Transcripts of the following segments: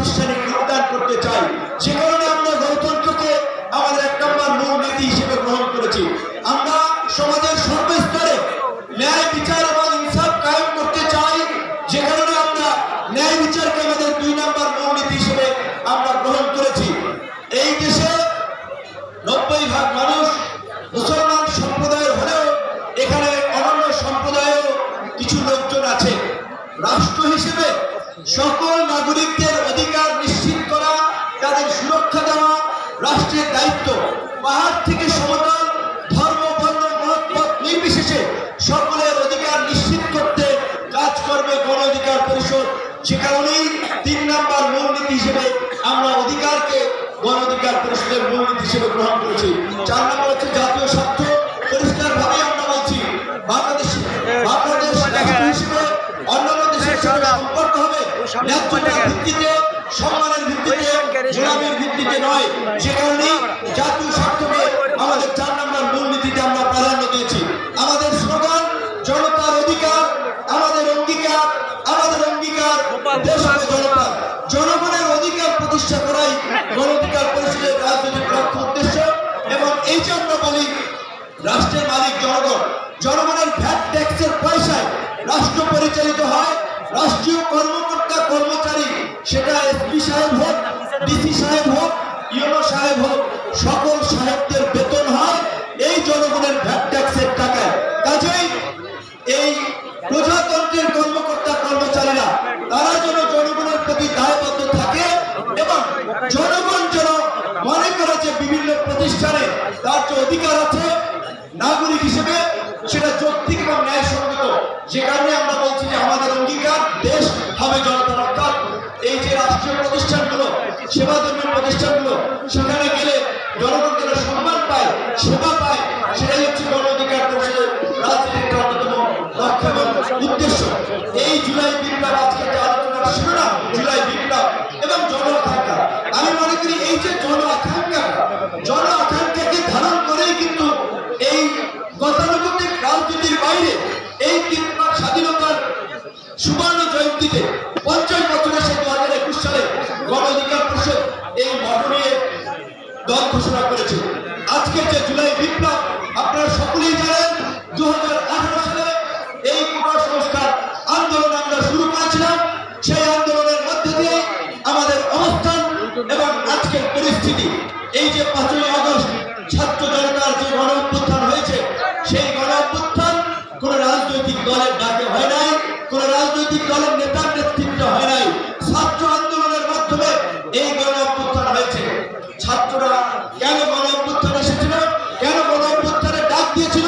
প্রাতিষ্ঠানিক রূপদান করতে চাই। সে কারণে আমরা গণতন্ত্রকে আমাদের 1 নম্বর মূলনীতি হিসেবে গ্রহণ করেছি। আমরা সমাজের সর্বস্তরে ন্যায় বিচার এবং ইনসাফ কায়েম করতে চাই। যে কারণে আমরা ন্যায় বিচারকে আমাদের 2 নম্বর মূলনীতি হিসেবে আমরা গ্রহণ করেছি। এই দেশে 90% মানুষ মুসলমান সম্প্রদায়ের হলেও এখানে অন্যান্য সম্প্রদায়ের কিছু লোকজন আছে। রাষ্ট্র হিসেবে সকল নাগরিকদের অধিকার নিশ্চিত করা, তাদের সুরক্ষা দেওয়া রাষ্ট্রের দায়িত্ব। পাহাড় থেকে সমতল, ধর্ম, বর্ণ, মত নির্বিশেষে সকলের অধিকার নিশ্চিত করতে কাজ করবে গণ অধিকার পরিষদ। সে কারণেই 3 নম্বর মূলনীতি হিসেবে আমরা অধিকারকে গণ অধিকার পরিষদের মূলনীতি হিসেবে গ্রহণ করেছি। 4 নম্বর হচ্ছে জাতীয় স্বার্থ। পরিষ্কারভাবে আমরা বলছি, বাংলাদেশ হিসেবে অন্যান্য দেশের সাথে সম্পর্ক হবে ন্যায্যতার ভিত্তিতে, সম্মানের ভিত্তিতে, গোলামীর ভিত্তিতে নয়। সে কারণেই জাতীয় স্বার্থকে আমাদের 4 নম্বর মূলনীতিতে আমরা প্রাধান্য দিয়েছি। আমাদের স্লোগান জনতার অধিকার, আমাদের অঙ্গীকার, আমাদের অঙ্গীকার দেশ হবে জনতা। জনগণের অধিকার প্রতিষ্ঠা করাই গণ অধিকার পরিষদের রাজনৈতিক লক্ষ্য উদ্দেশ্য। এবং এই জন্য বলি, রাষ্ট্রের মালিক জনগণ। জনগণের ভ্যাট ট্যাক্সের পয়সায় রাষ্ট্র পরিচালিত হয়। রাষ্ট্রীয় কর্মকর্তা কর্মচারী, সেটা এসপি সাহেব হোক, ডিসি সাহেব হোক, ইউনো সাহেব হোক, সকল সাহেবদের বেতন হয় এই জনগণের ভ্যাট ট্যাক্সের টাকায়। কাজেই এই প্রজাতন্ত্রের কর্মকর্তা কর্মচারীরা তারা যেন জনগণের প্রতি দায়বদ্ধ থাকে এবং জনগণ যেন মনে করে যে বিভিন্ন প্রতিষ্ঠানে তার যে অধিকার আছে নাগরিক হিসেবে, সেটা যৌক্তিক এবং ন্যায়সঙ্গত। যে কারণে আমরা বলছি যে আমাদের অঙ্গীকার দেশ হবে জনতার। অর্থাৎ এই যে রাষ্ট্রীয় প্রতিষ্ঠানগুলো, সেবাধর্মী প্রতিষ্ঠানগুলো, সেখানে গেলে জনগণ যেন সম্মান পায়, সেবা পায়, সেটাই হচ্ছে গণ অধিকার পরিষদের রাজনীতির অন্যতম লক্ষ্য এবং উদ্দেশ্য। এই জুলাই বিপ্লব, আজকে যে আলোচনার শিরোনাম জুলাই বিপ্লব এবং জন আকাঙ্ক্ষা, আমি মনে করি এই যে জন আকাঙ্ক্ষাকে ধারণ করেই কিন্তু এই গতানুগতিক রাজনীতির বাইরে এই স্বাধীনতার সুবর্ণ জয়ন্তীতে 50 বছরে সে 2021 সালে গণ অধিকার পরিষদ এই মত নিয়ে দল ঘোষণা করেছে। আজকের যে জুলাই বিপ্লব, আপনারা সকলেই জানেন 2018 সালে এই কোটা সংস্কার আন্দোলন আমরা শুরু করেছিলাম। সেই আন্দোলনের মধ্যে দিয়ে আমাদের অবস্থান এবং আজকের পরিস্থিতি, এই যে 5ই আগস্ট ছাত্র জনতার যে গণ অভ্যুত্থান হয়েছে, সেই গণ অভ্যুত্থান কোন রাজনৈতিক দলের ডাকে হয় নাই, কোন রাজনৈতিক দলের নেতার নেতৃত্বে হয় নাই। ছাত্র আন্দোলনের মাধ্যমে এই গণ অভ্যুত্থান হয়েছে। ছাত্ররা কেন গণ অভ্যুত্থান এসেছিল, কেন গণ অভ্যুত্থানের ডাক দিয়েছিল?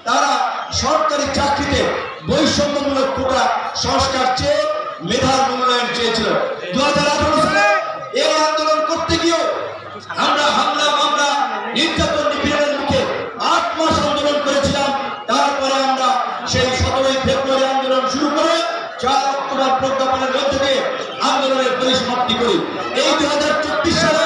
তারা সরকারি চাকরিতে বৈষম্যমূলক কোটা সংস্কার চেয়ে মেধার মূল্যায়ন চেয়েছিল। 2018 সালে এই আন্দোলন করতে গিয়েও আমরা হামলা, মামলা, নির্যাতন, নিপীড়নের মুখে 8 মাস আন্দোলন করেছিলাম। তারপরে আমরা সেই 17ই ফেব্রুয়ারি আন্দোলন শুরু করে 4 অক্টোবর প্রজ্ঞাপনের মধ্যে দিয়ে আন্দোলনের পরিসমাপ্তি করি। এই 2024 সালে